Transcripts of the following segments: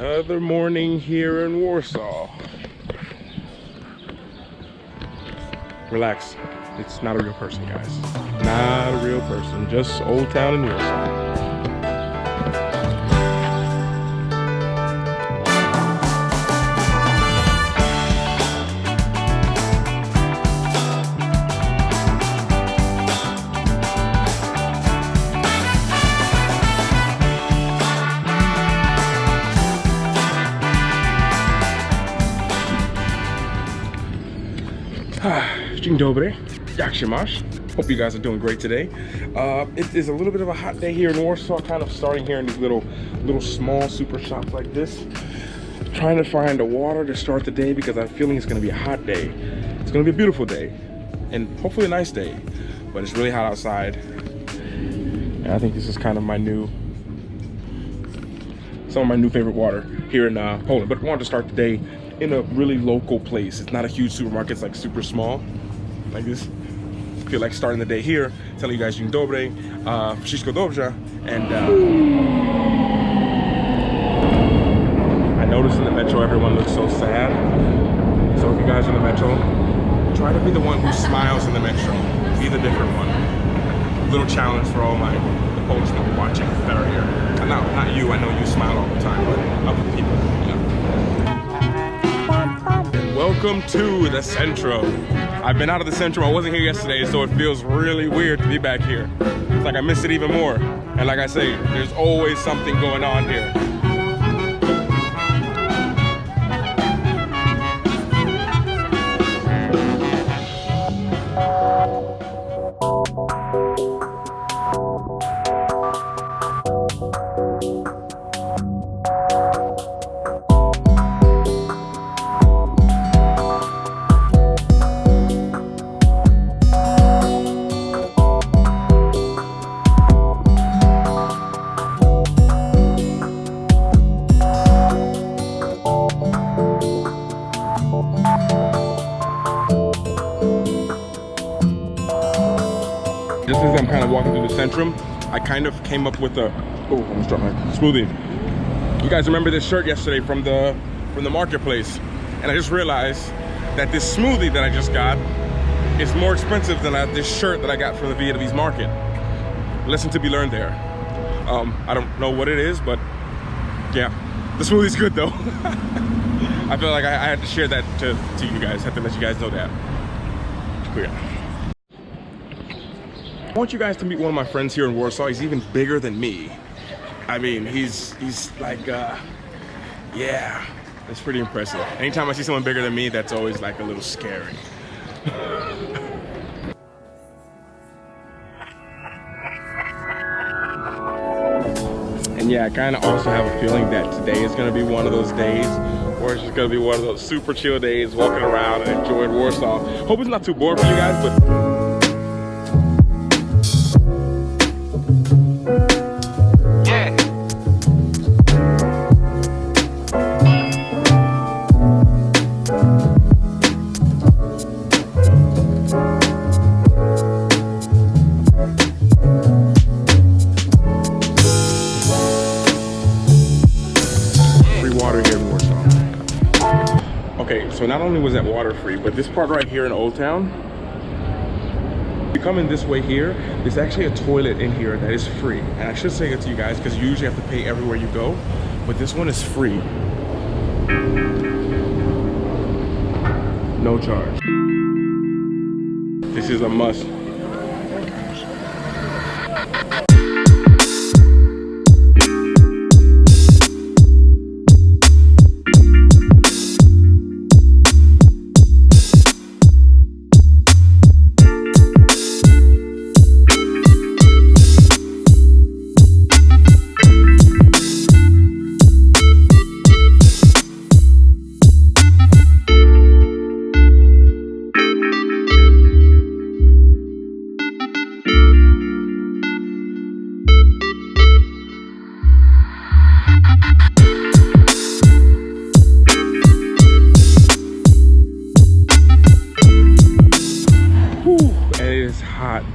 Another morning here in Warsaw. Relax, it's not a real person, guys. Not a real person, just Old Town in Warsaw. Dzień dobry, jak się masz? Hope you guys are doing great today. It is a little bit of a hot day here in Warsaw, kind of starting here in these little small super shops like this. Trying to find a water to start the day because I'm feeling it's going to be a hot day. It's going to be a beautiful day and hopefully a nice day, but it's really hot outside. And I think this is kind of some of my new favorite water here in Poland. But I wanted to start the day in a really local place. It's not a huge supermarket, it's like super small, like this. I feel like starting the day here, telling you guys dzień dobry, wszystko dobrze, and I noticed in the metro everyone looks so sad. So if you guys are in the metro, try to be the one who smiles in the metro. Be the different one. Little challenge for all the Polish people watching that are here. And not you, I know you smile all the time, but other people, you know. Welcome to the Centro. I've been out of the Centro. I wasn't here yesterday, so it feels really weird to be back here. It's like I miss it even more. And like I say, there's always something going on here. Just as I'm kind of walking through the Centrum, I kind of came up with a, oh, almost dropped my smoothie. You guys remember this shirt yesterday from the marketplace, and I just realized that this smoothie that I just got is more expensive than this shirt that I got from the Vietnamese market. Lesson to be learned there. I don't know what it is, but yeah, the smoothie's good though. I feel like I had to share that to you guys. I have to let you guys know that. Yeah. I want you guys to meet one of my friends here in Warsaw. He's even bigger than me. I mean, he's like, yeah, that's pretty impressive. Anytime I see someone bigger than me, that's always like a little scary. And yeah, I kind of also have a feeling that today is going to be one of those days where it's just going to be one of those super chill days, walking around and enjoying Warsaw. Hope it's not too boring for you guys, but so not only was that water free, but this part right here in Old Town, you come in this way here, there's actually a toilet in here that is free. And I should say it to you guys because you usually have to pay everywhere you go, but this one is free. No charge. This is a must.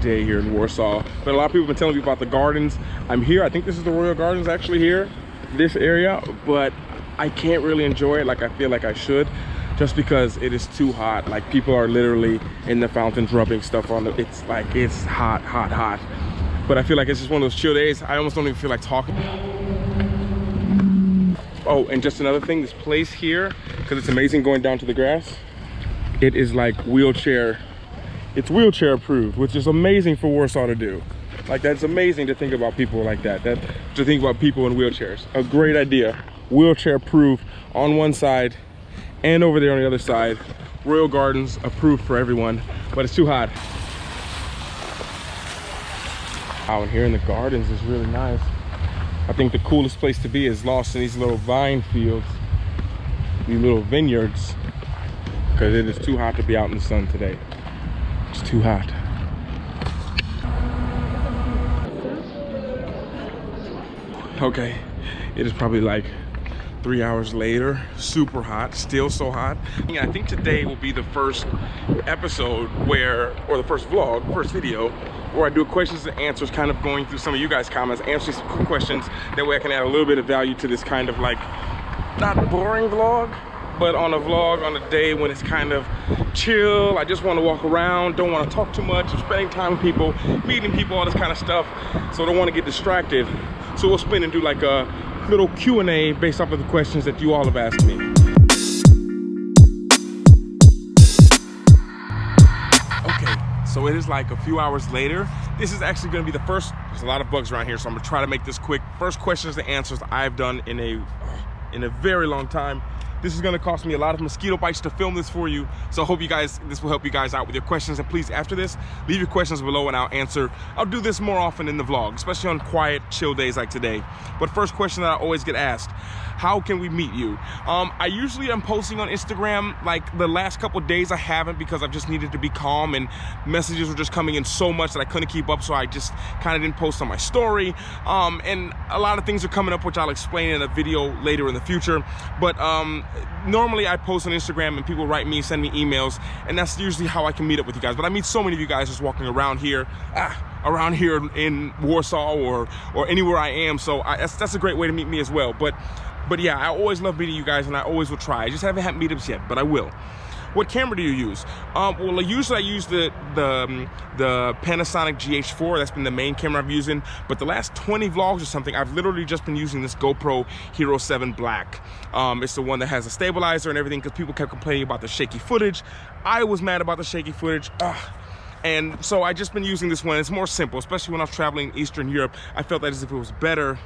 Day here in Warsaw, but a lot of people have been telling me about the gardens. I'm here, I think this is the Royal Gardens actually here, this area, but I can't really enjoy it like I feel like I should, just because it is too hot. Like, people are literally in the fountains rubbing stuff on it. It's like, it's hot, hot, hot. But I feel like it's just one of those chill days. I almost don't even feel like talking. Oh, and just another thing, this place here, because it's amazing going down to the grass, it is like wheelchair, it's wheelchair approved, which is amazing for Warsaw to do. Like, that's amazing to think about people like that, to think about people in wheelchairs. A great idea. Wheelchair approved on one side and over there on the other side. Royal Gardens approved for everyone, but it's too hot. Out here in the gardens is really nice. I think the coolest place to be is lost in these little vine fields, these little vineyards, because it is too hot to be out in the sun today. It's too hot. Okay, it is probably like 3 hours later, super hot, still so hot. I think today will be the first episode where, or the first vlog, first video, where I do questions and answers, kind of going through some of you guys' comments, answering some quick questions. That way I can add a little bit of value to this kind of like, not boring vlog, but on a vlog on a day when it's kind of chill. I just want to walk around, don't want to talk too much. I'm spending time with people, meeting people, all this kind of stuff. So I don't want to get distracted. So we'll spin and do like a little Q&A based off of the questions that you all have asked me. Okay, so it is like a few hours later. This is actually going to be the first, there's a lot of bugs around here, so I'm gonna try to make this quick. First questions and answers I've done in a very long time. This is gonna cost me a lot of mosquito bites to film this for you. So I hope you guys, this will help you guys out with your questions. And please, after this, leave your questions below and I'll answer. I'll do this more often in the vlog, especially on quiet, chill days like today. But first question that I always get asked, how can we meet you? I usually am posting on Instagram. Like the last couple of days I haven't, because I've just needed to be calm and messages were just coming in so much that I couldn't keep up. So I just kind of didn't post on my story. And a lot of things are coming up, which I'll explain in a video later in the future. But normally I post on Instagram and people write me, send me emails, and that's usually how I can meet up with you guys. But I meet so many of you guys just walking around here in Warsaw or anywhere I am. So that's a great way to meet me as well. But yeah, I always love meeting you guys and I always will try. I just haven't had meetups yet, but I will. What camera do you use? Well, usually I use the Panasonic GH4. That's been the main camera I'm using. But the last 20 vlogs or something, I've literally just been using this GoPro Hero 7 Black. It's the one that has a stabilizer and everything, because people kept complaining about the shaky footage. I was mad about the shaky footage. And so I just been using this one. It's more simple, especially when I was traveling in Eastern Europe. I felt that as if it was better.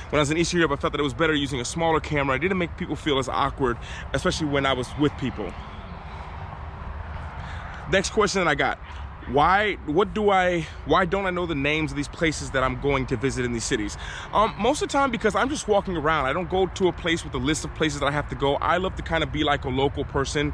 When I was in Eastern Europe, I felt that it was better using a smaller camera. It didn't make people feel as awkward, especially when I was with people. Next question that I got. Why don't I know the names of these places that I'm going to visit in these cities? Most of the time, because I'm just walking around. I don't go to a place with a list of places that I have to go. I love to kind of be like a local person.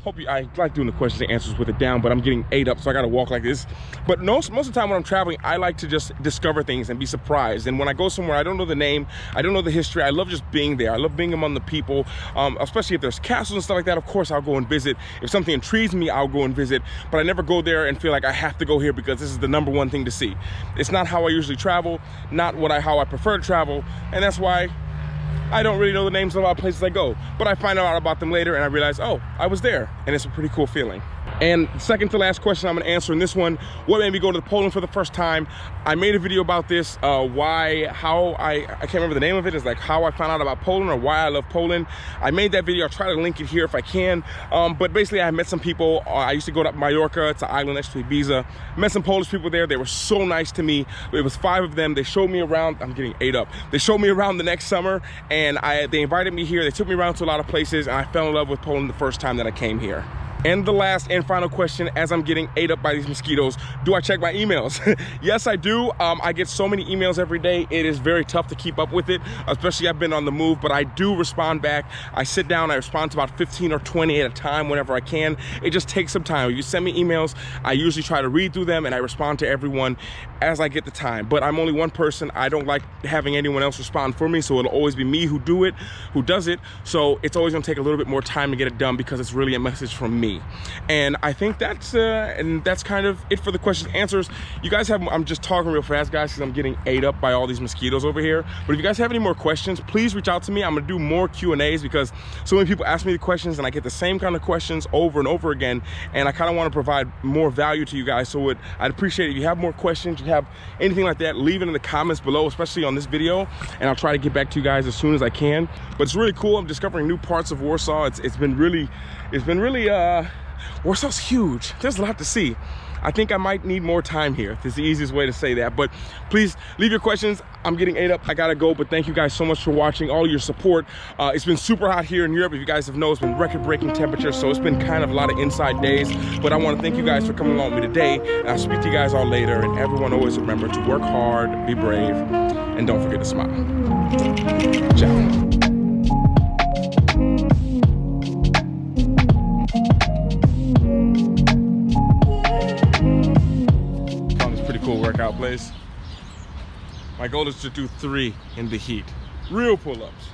I like doing the questions and answers with it down, but I'm getting ate up, so I gotta walk like this. But most of the time when I'm traveling, I like to just discover things and be surprised. And when I go somewhere, I don't know the name, I don't know the history, I love just being there. I love being among the people, especially if there's castles and stuff like that. Of course, I'll go and visit. If something intrigues me, I'll go and visit. But I never go there and feel like I have to go here because this is the #1 thing to see. It's not how I usually travel, not how I prefer to travel, and that's why I don't really know the names of a lot of places I go, but I find out about them later and I realize, oh, I was there, and it's a pretty cool feeling. And second to last question I'm gonna answer in this one, what made me go to Poland for the first time? I made a video about this, I can't remember the name of it. It's like how I found out about Poland or why I love Poland. I made that video, I'll try to link it here if I can. But basically I met some people. I used to go to Mallorca, it's an island next to Ibiza. Met some Polish people there, they were so nice to me. It was 5 of them, they showed me around, I'm getting ate up. They showed me around the next summer and they invited me here, they took me around to a lot of places, and I fell in love with Poland the first time that I came here. And the last and final question, as I'm getting ate up by these mosquitoes, do I check my emails? Yes, I do. I get so many emails every day. It is very tough to keep up with it, especially I've been on the move, but I do respond back. I sit down, I respond to about 15 or 20 at a time whenever I can. It just takes some time. If you send me emails, I usually try to read through them and I respond to everyone as I get the time. But I'm only one person. I don't like having anyone else respond for me, so it'll always be me who does it. So it's always gonna take a little bit more time to get it done because it's really a message from me. me. And I think that's kind of it for the questions and answers. You guys have, I'm just talking real fast, guys, because I'm getting ate up by all these mosquitoes over here. But if you guys have any more questions, please reach out to me. I'm gonna do more Q&As because so many people ask me the questions and I get the same kind of questions over and over again. And I kind of want to provide more value to you guys. So I'd appreciate it if you have more questions, you have anything like that, leave it in the comments below, especially on this video. And I'll try to get back to you guys as soon as I can. But it's really cool. I'm discovering new parts of Warsaw. It's been really, Warsaw's huge. There's a lot to see. I think I might need more time here. That's the easiest way to say that. But please leave your questions. I'm getting ate up. I gotta go. But thank you guys so much for watching, all your support. It's been super hot here in Europe. If you guys have known, it's been record-breaking temperatures. So it's been kind of a lot of inside days. But I want to thank you guys for coming along with me today. And I'll speak to you guys all later. And everyone always remember to work hard, be brave, and don't forget to smile. Ciao. Cool workout place. My goal is to do 3 in the heat. Real pull-ups.